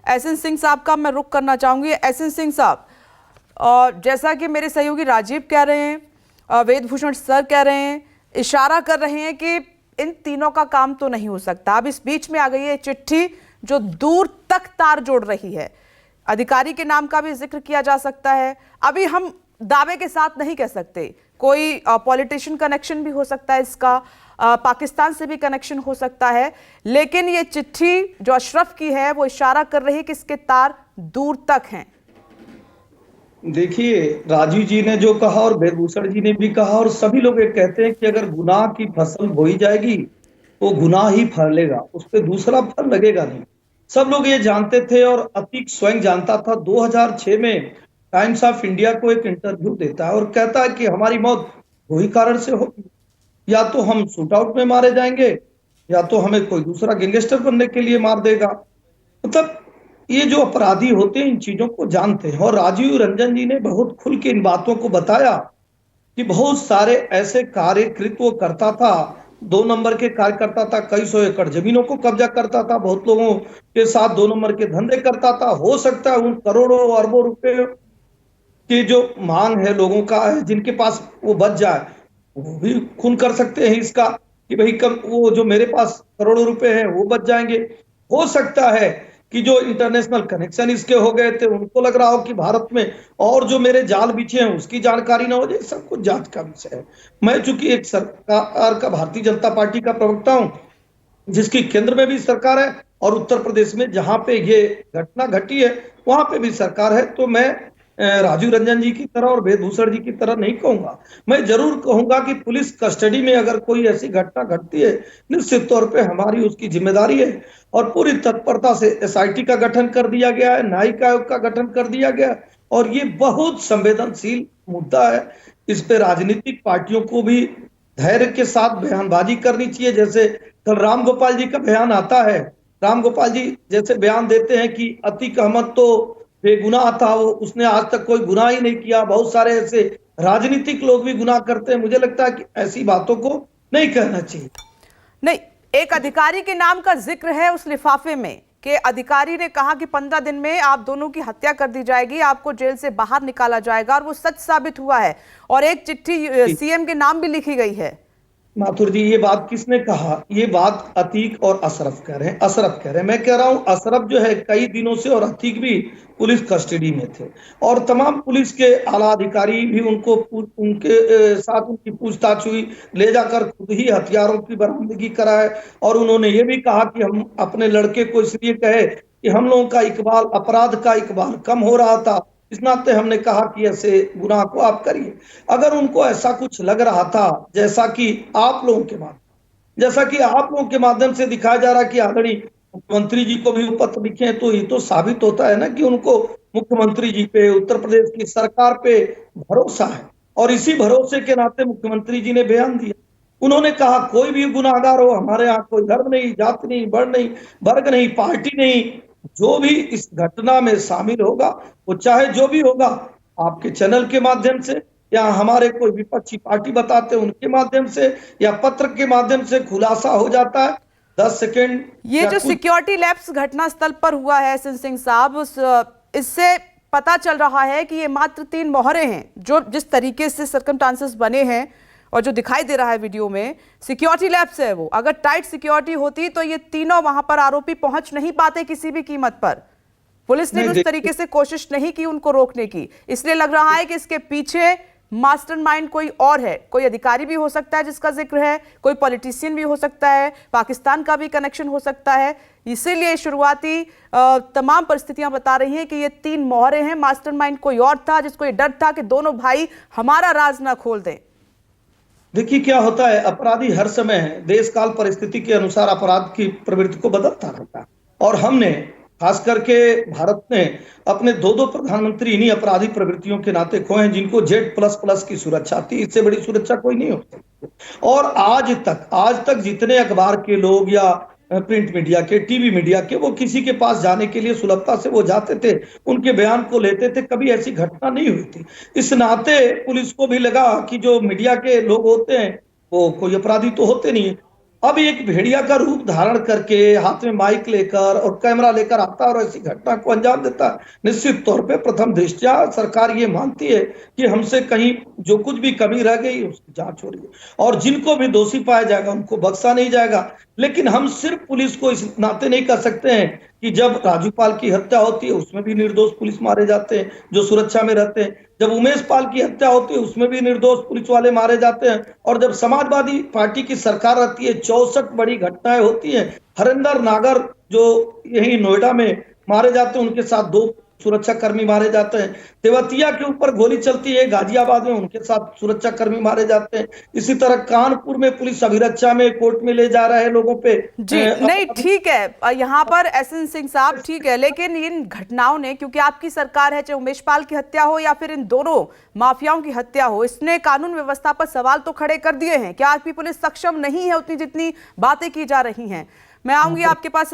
SN Singh साहब का मैं रुख करना चाहूंगी। एसएन सिंह साहब, जैसा कि मेरे सहयोगी राजीव कह रहे हैं, वेदभूषण सर कह रहे हैं, इशारा कर रहे हैं कि इन तीनों का काम तो नहीं हो सकता। अब इस बीच में आ गई है चिट्ठी जो दूर तक तार जोड़ रही है। अधिकारी के नाम का भी जिक्र किया जा सकता है। अभी हम दावे के साथ नहीं कह सकते, कोई पॉलिटिशियन कनेक्शन भी हो सकता है इसका, पाकिस्तान से भी कनेक्शन हो सकता है, लेकिन ये चिट्ठी जो अशरफ की है वो इशारा कर रही है कि इसके तार दूर तक हैं। देखिए, राजीव जी ने जो कहा और वेदभूषण जी ने भी कहा और सभी लोग ये कहते हैं कि अगर गुनाह की फसल बोई जाएगी तो गुनाह ही फलेगा, उस पर दूसरा फल लगेगा नहीं। सब लोग ये जानते थे और अतीक स्वयं जानता था। 2006 में टाइम्स ऑफ इंडिया को एक इंटरव्यू देता है और कहता है कि हमारी मौत वही कारण से होगी, या तो हम शूट आउट में मारे जाएंगे या तो हमें कोई दूसरा गैंगस्टर बनने के लिए मार देगा। मतलब ये जो अपराधी होते हैं इन चीजों को जानते हैं और राजीव रंजन जी ने बहुत खुल के इन बातों को बताया कि बहुत सारे ऐसे कार्यकृत वो करता था। 2 नंबर के कार्य करता था, कई सौ एकड़ जमीनों को कब्जा करता था, बहुत लोगों के साथ 2 नंबर के धंधे करता था। हो सकता है उन करोड़ों अरबों रुपए की जो मांग है लोगों का है, जिनके पास वो बच जाए, वो भी खून कर सकते हैं इसका कि भाई कम वो जो मेरे पास करोड़ों रुपए हैं वो बच जाएंगे। हो सकता है कि जो इंटरनेशनल कनेक्शन इसके हो गए थे उनको लग रहा हो कि भारत में और जो मेरे जाल बिछे हैं उसकी जानकारी ना हो जाए। सब कुछ जांच का विषय है। मैं चूंकि एक सरकार का, भारतीय जनता पार्टी का प्रवक्ता हूं, जिसकी केंद्र में भी सरकार है और उत्तर प्रदेश में जहां पे ये घटना घटी है वहां पे भी सरकार है, तो मैं राजीव रंजन जी की तरह और वेदभूषण जी की तरह नहीं कहूंगा। मैं जरूर कहूंगा कि पुलिस कस्टडी में अगर कोई ऐसी घटना घटती है, निश्चित तौर पे हमारी उसकी जिम्मेदारी है और पूरी तत्परता से एसआईटी का गठन कर दिया गया है, न्यायिक आयोग का गठन कर दिया गया है और ये बहुत संवेदनशील मुद्दा है। इस पे राजनीतिक पार्टियों को भी धैर्य के साथ बयानबाजी करनी चाहिए। जैसे कल राम गोपाल जी का बयान आता है, राम गोपाल जी जैसे बयान देते हैं कि अतीक अहमद तो बेगुनाह था, वो उसने आज तक कोई गुनाह ही नहीं किया। बहुत सारे ऐसे राजनीतिक लोग भी गुनाह करते हैं। मुझे लगता है कि ऐसी बातों को नहीं कहना चाहिए। नहीं, एक अधिकारी के नाम का जिक्र है उस लिफाफे में कि अधिकारी ने कहा कि 15 दिन में आप दोनों की हत्या कर दी जाएगी, आपको जेल से बाहर निकाला जाएगा, और वो सच साबित हुआ है। और एक चिट्ठी सीएम के नाम भी लिखी गई है। माथुर जी, ये बात किसने कहा? ये बात अतीक और अशरफ कह रहे हैं। अशरफ कह रहे हैं, मैं कह रहा हूं अशरफ जो है कई दिनों से और अतीक भी पुलिस कस्टडी में थे और तमाम पुलिस के आला अधिकारी भी उनके साथ उनकी पूछताछ हुई, ले जाकर खुद ही हथियारों की बरामदगी कराए और उन्होंने ये भी कहा कि हम अपने लड़के को इसलिए कहे कि हम लोगों का इकबाल, अपराध का इकबाल कम हो रहा था, इस नाते हमने कहा कि ऐसे गुनाह को आप करिए। अगर उनको ऐसा कुछ लग रहा था, जैसा कि आप लोगों के माध्यम से दिखाया जा रहा है कि आदरणीय मुख्यमंत्री जी को भी वो पत्र लिखे हैं, तो ये तो साबित होता है ना कि उनको मुख्यमंत्री जी पे, उत्तर प्रदेश की सरकार पे भरोसा है और इसी भरोसे के नाते मुख्यमंत्री जी ने बयान दिया। उन्होंने कहा कोई भी गुनाहगार हो, हमारे यहाँ कोई धर्म नहीं, जाति नहीं, वर्ण नहीं, वर्ग नहीं, पार्टी नहीं, जो भी इस घटना में शामिल होगा वो चाहे जो भी होगा, आपके चैनल के माध्यम से या हमारे कोई विपक्षी पार्टी बताते हैं उनके माध्यम से या पत्र के माध्यम से खुलासा हो जाता है। 10 सेकेंड ये जो सिक्योरिटी लैप्स घटना स्थल पर हुआ है एसएन सिंह साहब, इससे पता चल रहा है कि ये मात्र 3 मोहरे हैं। जो जिस तरीके से सर्कमस्टांसेस बने हैं और जो दिखाई दे रहा है वीडियो में, सिक्योरिटी लैब्स है वो। अगर टाइट सिक्योरिटी होती तो ये तीनों वहां पर आरोपी पहुंच नहीं पाते किसी भी कीमत पर। पुलिस ने भी उस तरीके से कोशिश नहीं की उनको रोकने की। इसलिए लग रहा है कि इसके पीछे मास्टरमाइंड कोई और है। कोई अधिकारी भी हो सकता है जिसका जिक्र है, कोई पॉलिटिशियन भी हो सकता है, पाकिस्तान का भी कनेक्शन हो सकता है। इसीलिए शुरुआती तमाम परिस्थितियां बता रही हैं कि ये 3 मोहरे हैं। मास्टरमाइंड कोई और था जिसको ये डर था कि दोनों भाई हमारा राज ना खोल दें। देखिए क्या होता है, अपराधी हर समय देश काल परिस्थिति के अनुसार अपराध की प्रवृत्ति को बदलता रहता है और हमने खास करके भारत ने अपने 2 प्रधानमंत्री इन्हीं अपराधी प्रवृत्तियों के नाते खोए हैं, जिनको Z++ की सुरक्षा थी। इससे बड़ी सुरक्षा कोई नहीं हो सकती। और आज तक जितने अखबार के लोग या प्रिंट मीडिया के, टीवी मीडिया के, वो किसी के पास जाने के लिए सुलभता से वो जाते थे, उनके बयान को लेते थे, कभी ऐसी घटना नहीं हुई थी। इस नाते पुलिस को भी लगा कि जो मीडिया के लोग होते हैं वो कोई अपराधी तो होते नहीं है। अब एक भेड़िया का रूप धारण करके हाथ में माइक लेकर और कैमरा लेकर आता है और ऐसी घटना को अंजाम देता है। निश्चित तौर पे प्रथम दृष्टया सरकार ये मानती है कि हमसे कहीं जो कुछ भी कमी रह गई उसकी जांच हो रही है और जिनको भी दोषी पाया जाएगा उनको बख्शा नहीं जाएगा। लेकिन हम सिर्फ पुलिस को इस नाते नहीं कर सकते हैं कि जब राजू पाल की हत्या होती है उसमें भी निर्दोष पुलिस मारे जाते हैं जो सुरक्षा में रहते हैं, जब उमेश पाल की हत्या होती है उसमें भी निर्दोष पुलिस वाले मारे जाते हैं, और जब समाजवादी पार्टी की सरकार रहती है 64 बड़ी घटनाएं होती हैं। हरिंदर नागर जो यही नोएडा में मारे जाते हैं उनके साथ 2 सुरक्षा कर्मी मारे जाते हैं। तेवतिया के ऊपर गोली चलती है गाजियाबाद में, उनके साथ सुरक्षा कर्मी मारे जाते हैं। इसी तरह कानपुर में पुलिस अभिरक्षा में कोर्ट में ले जा रहे लोगों पे जी नहीं ठीक है यहाँ पर एसएन सिंह साहब ठीक है, लेकिन इन घटनाओं ने, क्योंकि आपकी सरकार है, चाहे उमेश पाल की हत्या हो या फिर इन दोनों माफियाओं की हत्या हो, इसने कानून व्यवस्था पर सवाल तो खड़े कर दिए हैं। क्या आपकी पुलिस सक्षम नहीं है उतनी जितनी बातें की जा रही हैं? मैं आऊंगी आपके पास।